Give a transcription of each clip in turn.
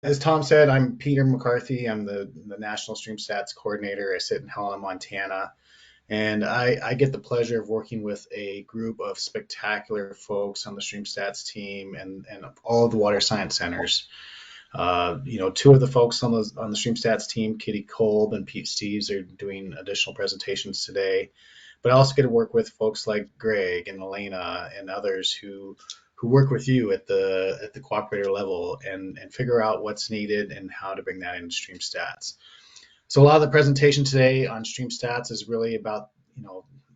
As Tom said, I'm Peter McCarthy. I'm the National StreamStats Coordinator. I sit in Helena, Montana, and I get the pleasure of working with a group of spectacular folks on the StreamStats team and all of the water science centers. Two of the folks on the StreamStats team, Kitty Kolb and Pete Steves, are doing additional presentations today. But I also get to work with folks like Greg and Elena and others who work with you at the cooperator level and figure out what's needed and how to bring that into StreamStats. So a lot of the presentation today on StreamStats is really about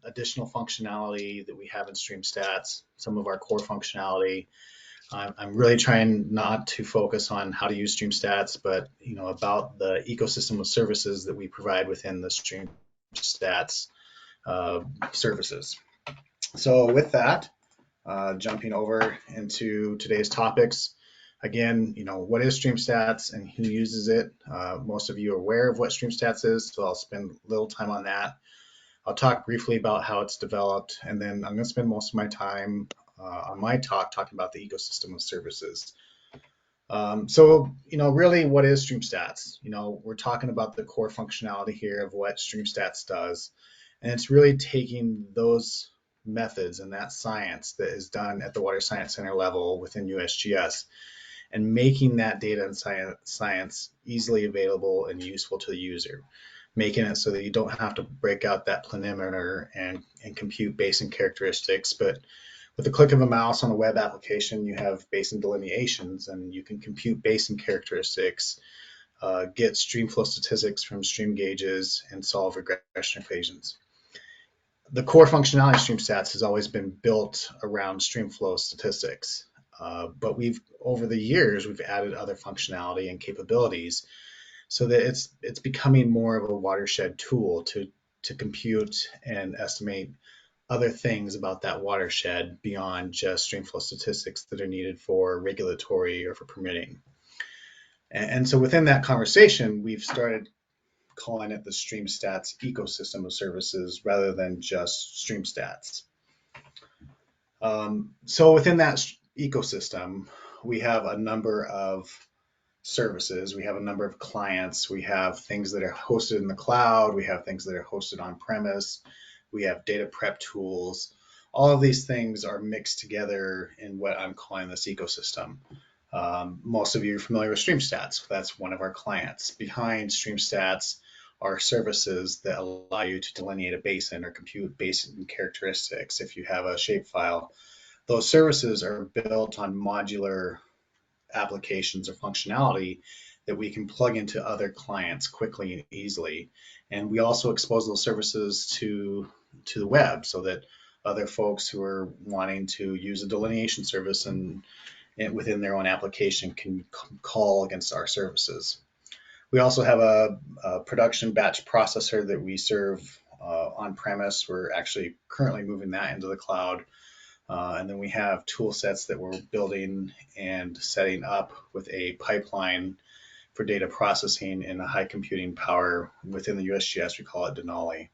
additional functionality that we have in StreamStats, some of our core functionality. I'm really trying not to focus on how to use StreamStats, but about the ecosystem of services that we provide within the StreamStats services. So with that, jumping over into today's topics. Again, what is StreamStats and who uses it? Most of you are aware of what StreamStats is, so I'll spend a little time on that. I'll talk briefly about how it's developed, and then I'm going to spend most of my time on my talk talking about the ecosystem of services. Really, what is StreamStats? We're talking about the core functionality here of what StreamStats does, and it's really taking those methods and that science that is done at the Water Science Center level within USGS and making that data and science easily available and useful to the user, making it so that you don't have to break out that planimeter and compute basin characteristics, but with the click of a mouse on a web application, you have basin delineations and you can compute basin characteristics, get streamflow statistics from stream gauges, and solve regression equations. The core functionality of StreamStats has always been built around streamflow statistics, but over the years we've added other functionality and capabilities so that it's becoming more of a watershed tool to compute and estimate other things about that watershed beyond just streamflow statistics that are needed for regulatory or for permitting. And so within that conversation, we've started calling it the StreamStats ecosystem of services rather than just StreamStats. So within that ecosystem, we have a number of services. We have a number of clients. We have things that are hosted in the cloud. We have things that are hosted on premise. We have data prep tools. All of these things are mixed together in what I'm calling this ecosystem. Most of you are familiar with StreamStats. That's one of our clients. Behind StreamStats are services that allow you to delineate a basin or compute basin characteristics if you have a shapefile. Those services are built on modular applications or functionality that we can plug into other clients quickly and easily. And we also expose those services to the web so that other folks who are wanting to use a delineation service and within their own application can call against our services. We also have a production batch processor that we serve on premise. We're actually currently moving that into the cloud. And then we have tool sets that we're building and setting up with a pipeline for data processing in a high computing power within the USGS. We call it Denali.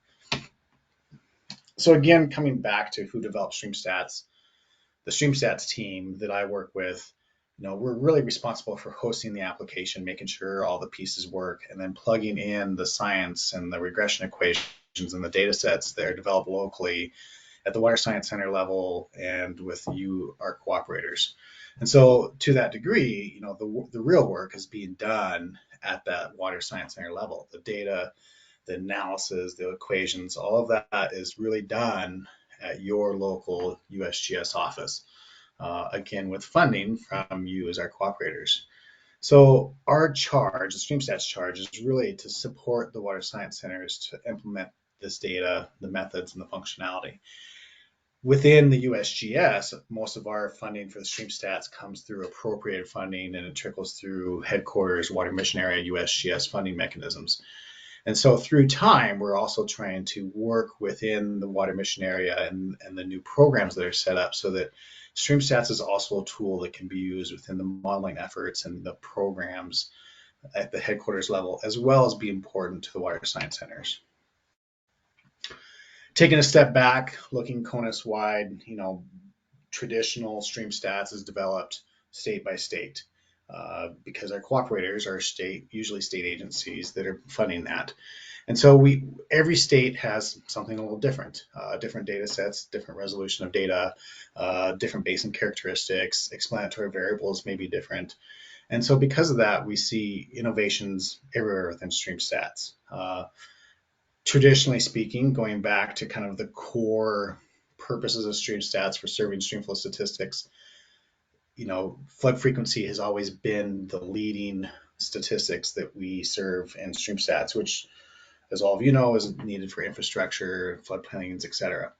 So again, coming back to who developed StreamStats, the StreamStats team that I work with, we're really responsible for hosting the application, making sure all the pieces work, and then plugging in the science and the regression equations and the data sets that are developed locally at the Water Science Center level and with you, our cooperators. And so to that degree, the real work is being done at that Water Science Center level. The data, the analysis, the equations, all of that is really done at your local USGS office, again, with funding from you as our cooperators. So our charge, the StreamStats charge, is really to support the Water Science Centers to implement this data, the methods, and the functionality. Within the USGS, most of our funding for the StreamStats comes through appropriated funding, and it trickles through headquarters, water mission area, USGS funding mechanisms. And so through time, we're also trying to work within the water mission area and the new programs that are set up so that StreamStats is also a tool that can be used within the modeling efforts and the programs at the headquarters level, as well as be important to the water science centers. Taking a step back, looking CONUS-wide, traditional StreamStats is developed state by state. because our cooperators are usually state agencies that are funding that. And so every state has something a little different, different data sets, different resolution of data, different basin characteristics, explanatory variables may be different. And so because of that, we see innovations everywhere within StreamStats. Traditionally speaking, going back to kind of the core purposes of StreamStats for serving streamflow statistics, flood frequency has always been the leading statistics that we serve in StreamStats, which, as all of you know, is needed for infrastructure, floodplains, et cetera.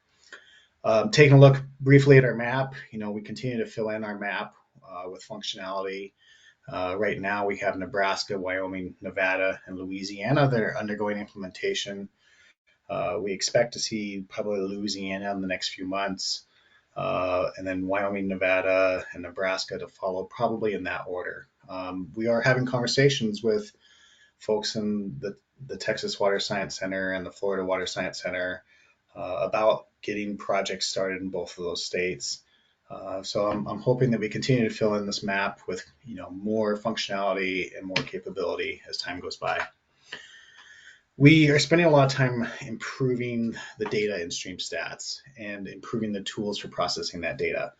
Taking a look briefly at our map, we continue to fill in our map with functionality. Right now we have Nebraska, Wyoming, Nevada, and Louisiana that are undergoing implementation. We expect to see probably Louisiana in the next few months, and then Wyoming, Nevada, and Nebraska to follow, probably in that order. We are having conversations with folks in the Texas Water Science Center and the Florida Water Science Center about getting projects started in both of those states. So I'm hoping that we continue to fill in this map with more functionality and more capability as time goes by. We are spending a lot of time improving the data in StreamStats and improving the tools for processing that data.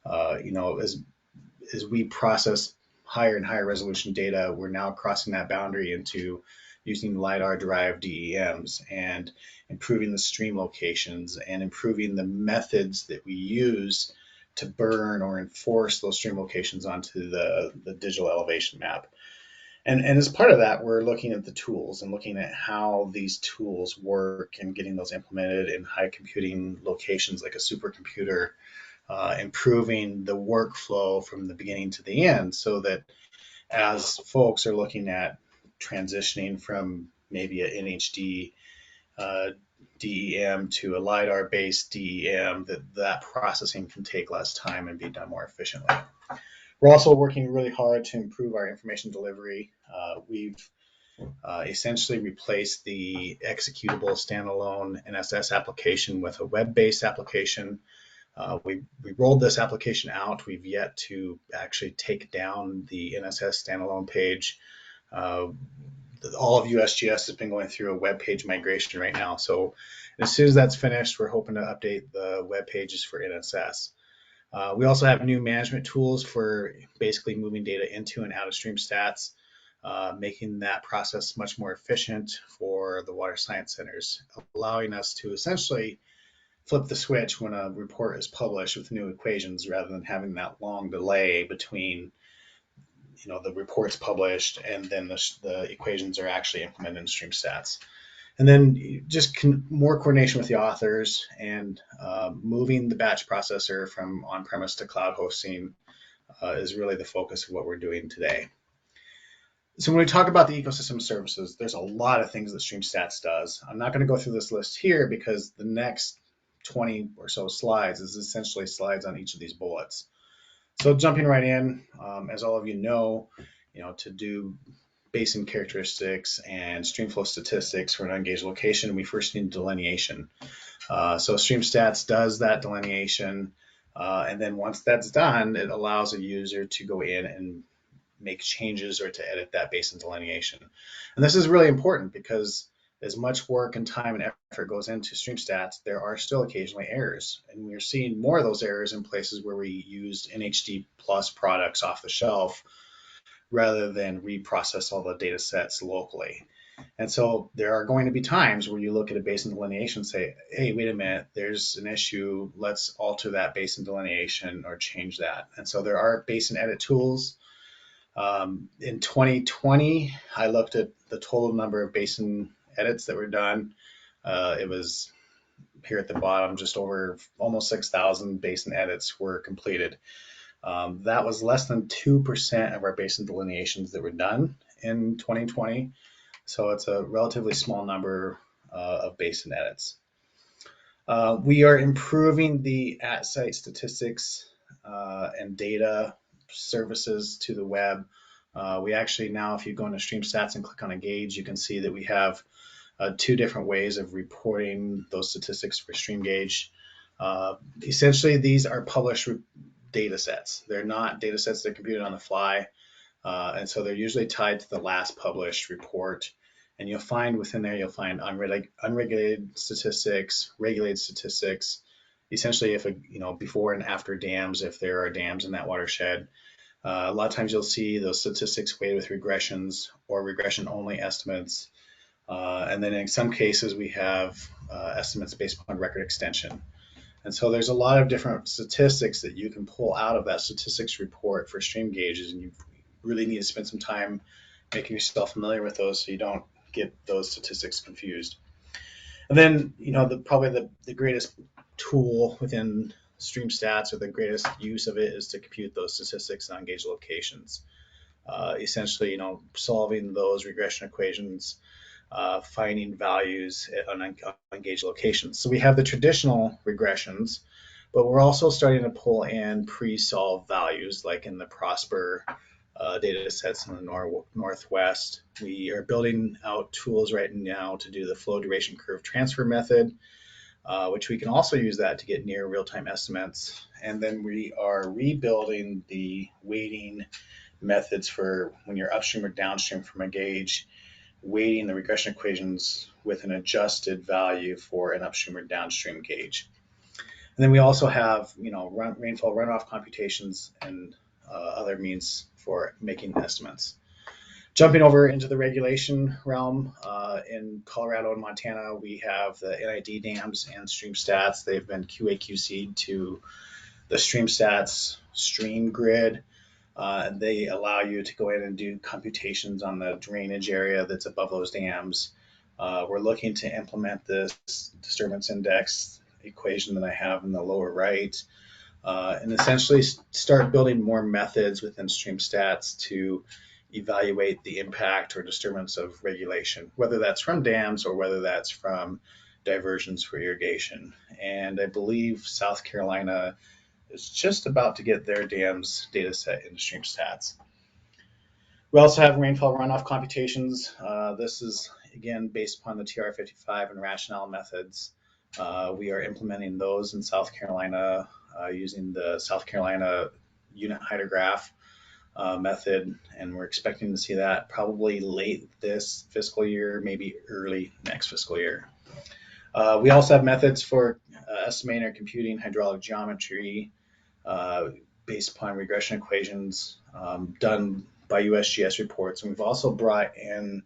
As we process higher and higher resolution data, we're now crossing that boundary into using Lidar-Derived DEMs and improving the stream locations and improving the methods that we use to burn or enforce those stream locations onto the digital elevation map. And as part of that, we're looking at the tools and looking at how these tools work and getting those implemented in high computing locations like a supercomputer, improving the workflow from the beginning to the end, so that as folks are looking at transitioning from maybe an NHD DEM to a LiDAR-based DEM, that processing can take less time and be done more efficiently. We're also working really hard to improve our information delivery. We've essentially replaced the executable standalone NSS application with a web-based application. We rolled this application out. We've yet to actually take down the NSS standalone page. All of USGS has been going through a web page migration right now. So as soon as that's finished, we're hoping to update the web pages for NSS. We also have new management tools for basically moving data into and out of StreamStats, making that process much more efficient for the water science centers, allowing us to essentially flip the switch when a report is published with new equations rather than having that long delay between the report's published and then the equations are actually implemented in StreamStats. And then just more coordination with the authors and moving the batch processor from on-premise to cloud hosting is really the focus of what we're doing today. So when we talk about the ecosystem services, there's a lot of things that StreamStats does. I'm not going to go through this list here because the next 20 or so slides is essentially slides on each of these bullets. So jumping right in, as all of you know, to do basin characteristics and streamflow statistics for an unengaged location, we first need delineation. So StreamStats does that delineation, and then once that's done, it allows a user to go in and make changes or to edit that basin delineation. And this is really important because as much work and time and effort goes into StreamStats, there are still occasionally errors. And we're seeing more of those errors in places where we used NHD plus products off the shelf rather than reprocess all the data sets locally. And so there are going to be times where you look at a basin delineation and say, hey, wait a minute, there's an issue. Let's alter that basin delineation or change that. And so there are basin edit tools. In 2020, I looked at the total number of basin edits that were done. It was here at the bottom, just over almost 6,000 basin edits were completed. That was less than 2% of our basin delineations that were done in 2020. So it's a relatively small number of basin edits. We are improving the at-site statistics and data services to the web. We actually now, if you go into StreamStats and click on a Gage, you can see that we have 2 different ways of reporting those statistics for StreamGage. Essentially, these are published data sets. They're not data sets that are computed on the fly. And so they're usually tied to the last published report. And you'll find within there, you'll find unregulated statistics, regulated statistics, essentially if before and after dams, if there are dams in that watershed. A lot of times you'll see those statistics weighted with regressions or regression only estimates. And then in some cases we have estimates based upon record extension. And so there's a lot of different statistics that you can pull out of that statistics report for stream gauges, and you really need to spend some time making yourself familiar with those so you don't get those statistics confused. And then, probably the greatest tool within StreamStats, or the greatest use of it, is to compute those statistics on gauge locations. Essentially, solving those regression equations, finding values on gauge locations. So we have the traditional regressions, but we're also starting to pull in pre-solved values, like in the Prosper data sets in the Northwest. We are building out tools right now to do the flow duration curve transfer method, which we can also use that to get near real-time estimates. And then we are rebuilding the weighting methods for when you're upstream or downstream from a gauge, weighting the regression equations with an adjusted value for an upstream or downstream gauge. And then we also have, rainfall runoff computations and other means for making estimates. Jumping over into the regulation realm, in Colorado and Montana, we have the NID dams and StreamStats. They've been QA/QC'd to the StreamStats stream grid. They allow you to go in and do computations on the drainage area that's above those dams. We're looking to implement this disturbance index equation that I have in the lower right, and essentially start building more methods within StreamStats to evaluate the impact or disturbance of regulation, whether that's from dams or whether that's from diversions for irrigation. And I believe South Carolina is just about to get their dams data set into StreamStats. We also have rainfall runoff computations. This is, again, based upon the TR55 and rationale methods. We are implementing those in South Carolina using the South Carolina unit hydrograph method, and we're expecting to see that probably late this fiscal year, maybe early next fiscal year. We also have methods for estimating or computing hydraulic geometry based upon regression equations done by USGS reports. And we've also brought in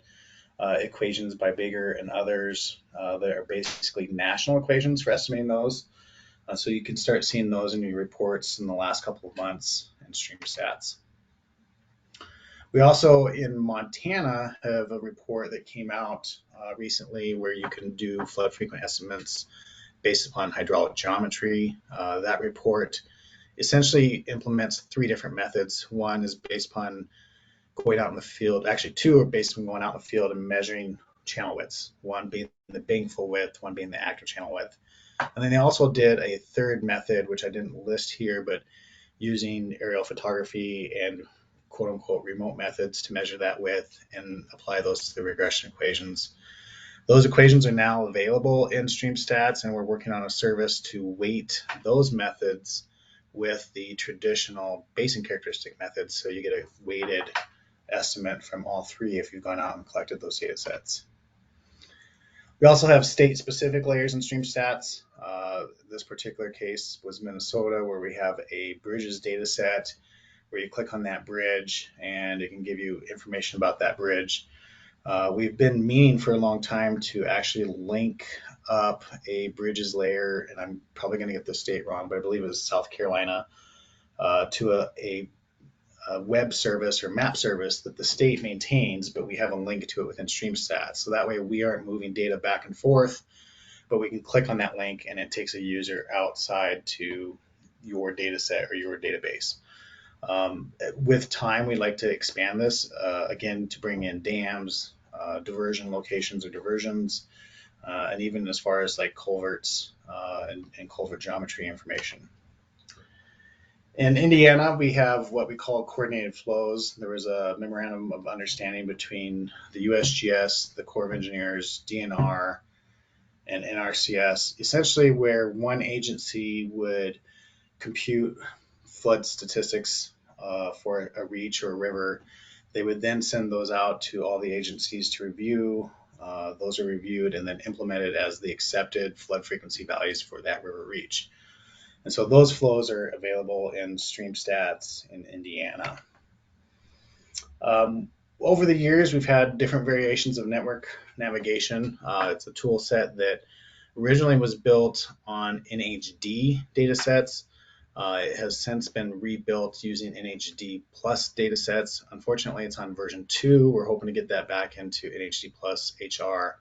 equations by Bigger and others that are basically national equations for estimating those. So you can start seeing those in your reports in the last couple of months in StreamStats. We also, in Montana, have a report that came out recently where you can do flood frequent estimates based upon hydraulic geometry. That report essentially implements 3 different methods. One is based upon going out in the field. Actually, 2 are based on going out in the field and measuring channel widths, one being the bank-full width, one being the active channel width. And then they also did a 3rd method, which I didn't list here, but using aerial photography and quote-unquote remote methods to measure that width and apply those to the regression equations. Those equations are now available in StreamStats, and we're working on a service to weight those methods with the traditional basin characteristic methods, so you get a weighted estimate from all 3 if you've gone out and collected those data sets. We also have state-specific layers in StreamStats. This particular case was Minnesota, where we have a bridges data set where you click on that bridge and it can give you information about that bridge. We've been meaning for a long time to actually link up a bridges layer, and I'm probably going to get the state wrong, but I believe it was South Carolina, to a web service or map service that the state maintains, but we have a link to it within StreamStats. So that way we aren't moving data back and forth, but we can click on that link and it takes a user outside to your data set or your database. With time, we'd like to expand this, again, to bring in dams, diversion locations or diversions, and even as far as like culverts and culvert geometry information. In Indiana, we have what we call coordinated flows. There was a memorandum of understanding between the USGS, the Corps of Engineers, DNR, and NRCS, essentially where one agency would compute flood statistics for a reach or a river, They would then send those out to all the agencies to review. Those are reviewed and then implemented as the accepted flood frequency values for that river reach. And so those flows are available in StreamStats in Indiana. Over the years, we've had different variations of network navigation. It's a tool set that originally was built on NHD datasets. It has since been rebuilt using NHD plus datasets. Unfortunately, it's on version 2. We're hoping to get that back into NHD plus HR.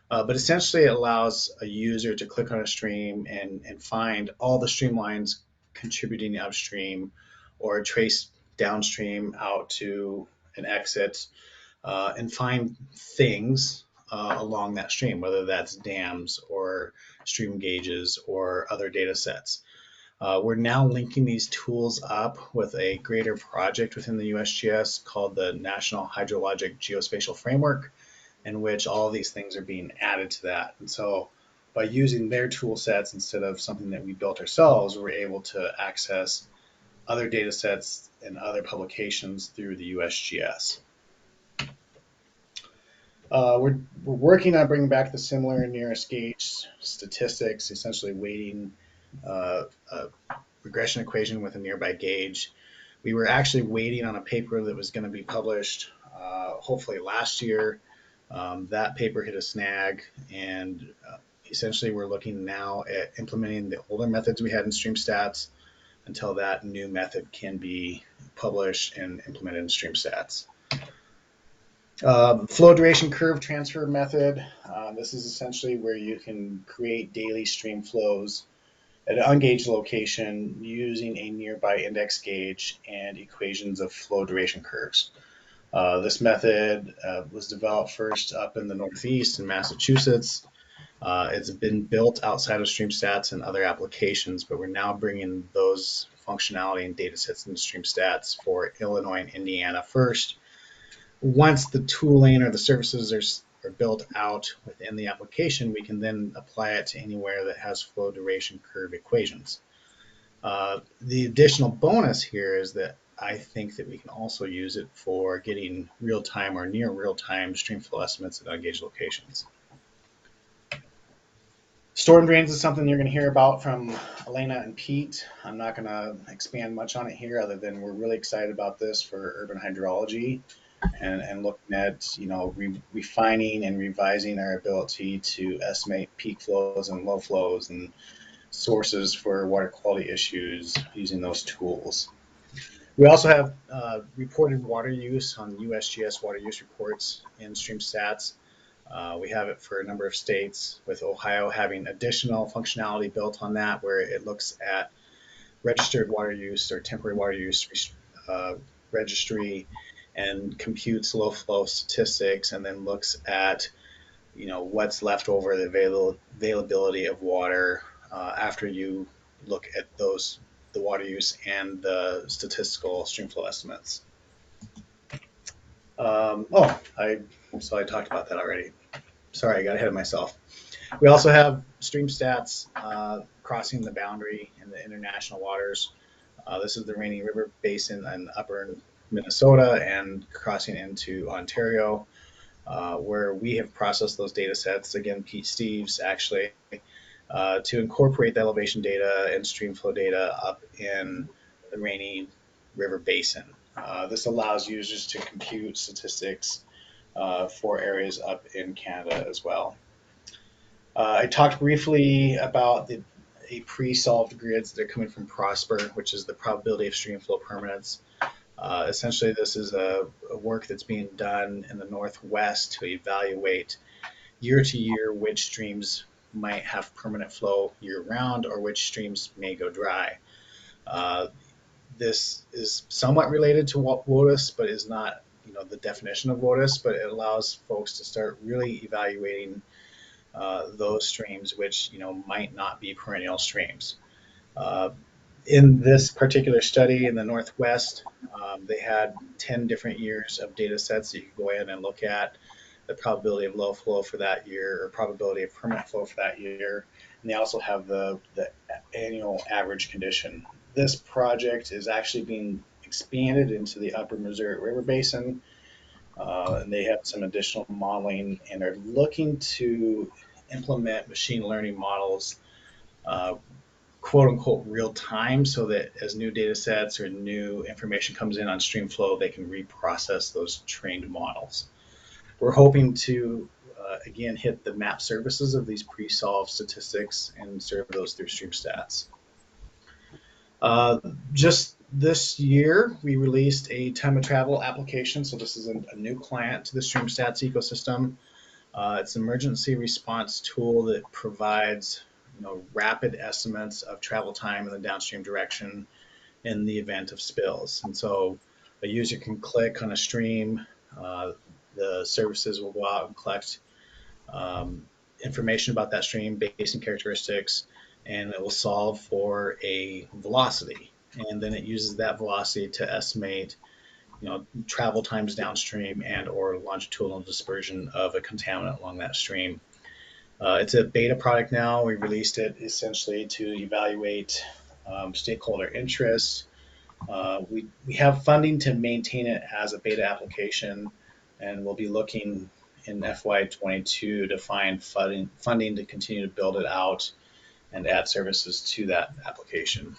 But essentially, it allows a user to click on a stream and find all the streamlines contributing upstream or trace downstream out to an exit and find things along that stream, whether that's dams or stream gauges or other data sets. We're now linking these tools up with a greater project within the USGS called the National Hydrologic Geospatial Framework, in which all of these things are being added to that. And so by using their tool sets instead of something that we built ourselves, we're able to access other data sets and other publications through the USGS. We're working on bringing back the similar nearest gauge statistics, essentially weighting a regression equation with a nearby gauge. We were actually waiting on a paper that was going to be published hopefully last year. That paper hit a snag, and essentially we're looking now at implementing the older methods we had in StreamStats until that new method can be published and implemented in StreamStats. Flow duration curve transfer method. This is essentially where you can create daily stream flows at an ungauged location using a nearby index gauge and equations of flow duration curves. This method was developed first up in the Northeast in Massachusetts. It's been built outside of StreamStats and other applications, but we're now bringing those functionality and data sets into StreamStats for Illinois and Indiana first. Once the tooling or the services are built out within the application, we can then apply it to anywhere that has flow duration curve equations. The additional bonus here is that I think that we can also use it for getting real-time or near real-time stream flow estimates at ungauged locations. Storm drains is something you're going to hear about from Elena and Pete. I'm not going to expand much on it here other than we're really excited about this for urban hydrology and looking at, refining and revising our ability to estimate peak flows and low flows and sources for water quality issues using those tools. We also have reported water use on USGS water use reports in StreamStats. We have it for a number of states, with Ohio having additional functionality built on that, where it looks at registered water use or temporary water use registry and computes low flow statistics, and then looks at what's left over, the availability of water after you look at the water use and the statistical streamflow estimates. I talked about that already. Sorry, I got ahead of myself. We also have StreamStats crossing the boundary in the international waters. This is the Rainy River Basin in upper Minnesota and crossing into Ontario, where we have processed those data sets, again, Pete Steves actually, to incorporate the elevation data and streamflow data up in the Rainy River Basin. This allows users to compute statistics for areas up in Canada as well. I talked briefly about a pre-solved grids that are coming from Prosper, which is the probability of streamflow permanence. Essentially, this is a work that's being done in the Northwest to evaluate year to year which streams might have permanent flow year round or which streams may go dry. This is somewhat related to WOTUS, but is not the definition of WOTUS, but it allows folks to start really evaluating those streams which might not be perennial streams. In this particular study in the Northwest, they had 10 different years of data sets that you could go in and look at the probability of low flow for that year or probability of permanent flow for that year. And they also have the annual average condition. This project is actually being expanded into the upper Missouri River Basin. And they have some additional modeling and are looking to implement machine learning models, uh, quote unquote, real time, so that as new data sets or new information comes in on Streamflow, they can reprocess those trained models. We're hoping to, again, hit the map services of these pre-solved statistics and serve those through StreamStats. Just this year, we released a time of travel application. So this is a new client to the StreamStats ecosystem. It's an emergency response tool that provides rapid estimates of travel time in the downstream direction in the event of spills. And so a user can click on a stream. The services will go out and collect information about that stream, basin characteristics, and it will solve for a velocity. And then it uses that velocity to estimate, travel times downstream and or longitudinal dispersion of a contaminant along that stream. It's a beta product now. We released it essentially to evaluate stakeholder interests. We have funding to maintain it as a beta application, and we'll be looking in FY22 to find funding to continue to build it out and add services to that application.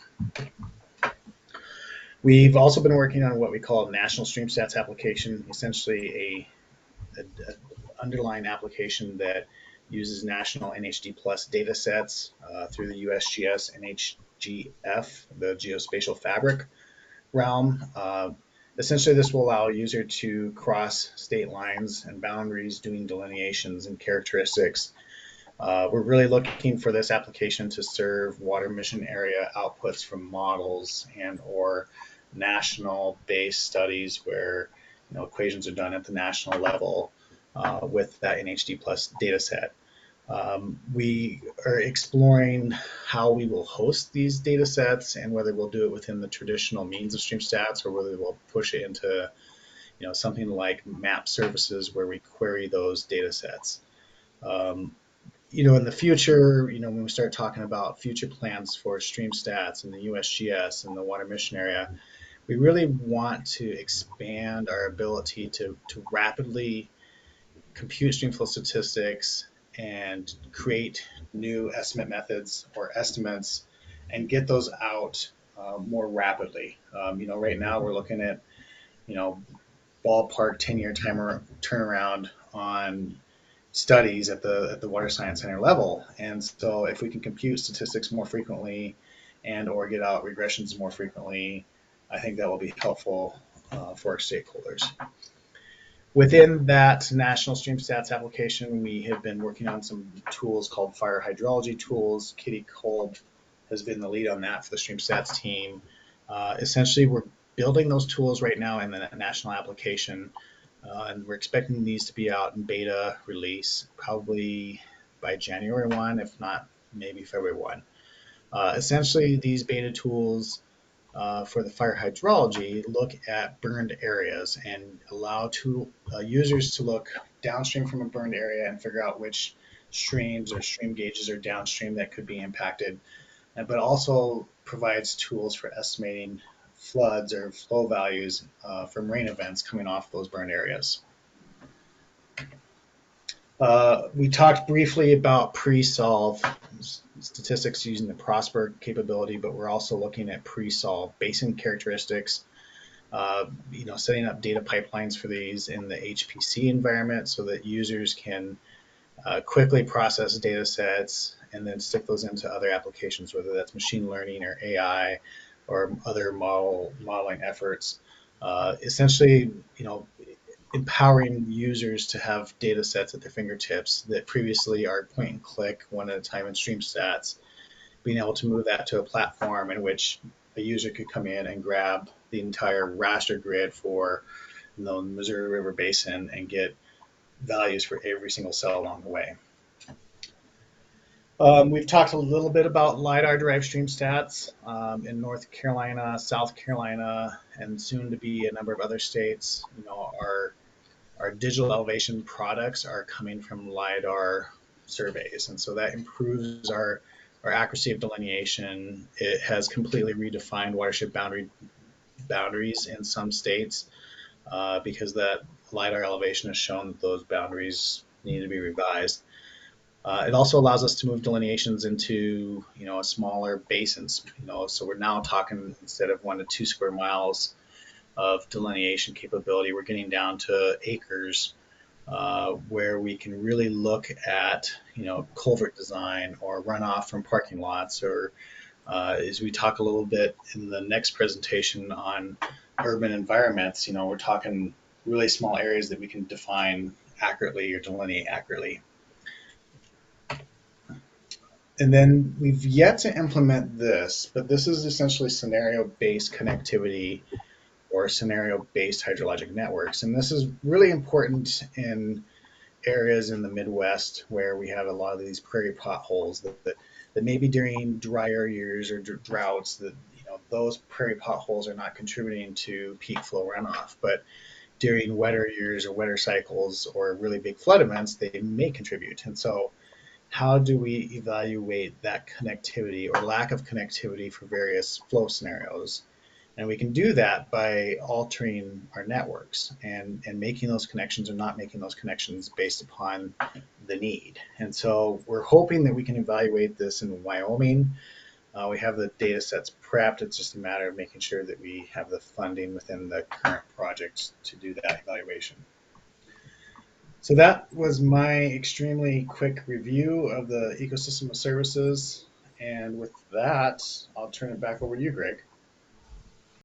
We've also been working on what we call a National StreamStats Application, essentially a underlying application that uses national NHD plus data sets through the USGS NHGF, the geospatial fabric realm. Essentially, this will allow a user to cross state lines and boundaries doing delineations and characteristics. We're really looking for this application to serve water mission area outputs from models and or national-based studies where equations are done at the national level with that NHD plus data set. We are exploring how we will host these data sets and whether we'll do it within the traditional means of StreamStats or whether we'll push it into something like map services where we query those data sets. In the future, when we start talking about future plans for StreamStats and the USGS and the water mission area, we really want to expand our ability to rapidly compute streamflow statistics and create new estimate methods or estimates and get those out more rapidly. Right now we're looking at, ballpark 10-year turnaround on studies at the Water Science Center level. And so if we can compute statistics more frequently and or get out regressions more frequently, I think that will be helpful for our stakeholders. Within that National StreamStats application, we have been working on some tools called fire hydrology tools. Kitty Kolb has been the lead on that for the StreamStats team. Essentially, we're building those tools right now in the national application, and we're expecting these to be out in beta release probably by January 1, if not maybe February 1. Essentially, these beta tools for the fire hydrology look at burned areas and allow users to look downstream from a burned area and figure out which streams or stream gauges are downstream that could be impacted, but also provides tools for estimating floods or flow values from rain events coming off those burned areas. We talked briefly about pre-solve statistics using the Prosper capability, but we're also looking at pre-solve basin characteristics, setting up data pipelines for these in the HPC environment so that users can quickly process data sets and then stick those into other applications, whether that's machine learning or AI or other modeling efforts. Essentially, empowering users to have data sets at their fingertips that previously are point and click one at a time in StreamStats, being able to move that to a platform in which a user could come in and grab the entire raster grid for the Missouri River Basin and get values for every single cell along the way. We've talked a little bit about Lidar-Derived StreamStats in North Carolina, South Carolina, and soon to be a number of other states. Our digital elevation products are coming from Lidar surveys, and so that improves our accuracy of delineation. It has completely redefined watershed boundary boundaries in some states because that LiDAR elevation has shown that those boundaries need to be revised. It also allows us to move delineations into, smaller basins. So we're now talking, instead of 1 to 2 square miles of delineation capability, we're getting down to acres, where we can really look at, culvert design or runoff from parking lots, or as we talk a little bit in the next presentation on urban environments, we're talking really small areas that we can define accurately or delineate accurately. And then we've yet to implement this, but this is essentially scenario-based connectivity or scenario-based hydrologic networks. And this is really important in areas in the Midwest where we have a lot of these prairie potholes that maybe during drier years or droughts that, those prairie potholes are not contributing to peak flow runoff, but during wetter years or wetter cycles or really big flood events, they may contribute. And so how do we evaluate that connectivity or lack of connectivity for various flow scenarios? And we can do that by altering our networks and making those connections or not making those connections based upon the need. And so we're hoping that we can evaluate this in Wyoming. We have the data sets prepped. It's just a matter of making sure that we have the funding within the current project to do that evaluation. So that was my extremely quick review of the ecosystem of services. And with that, I'll turn it back over to you, Greg.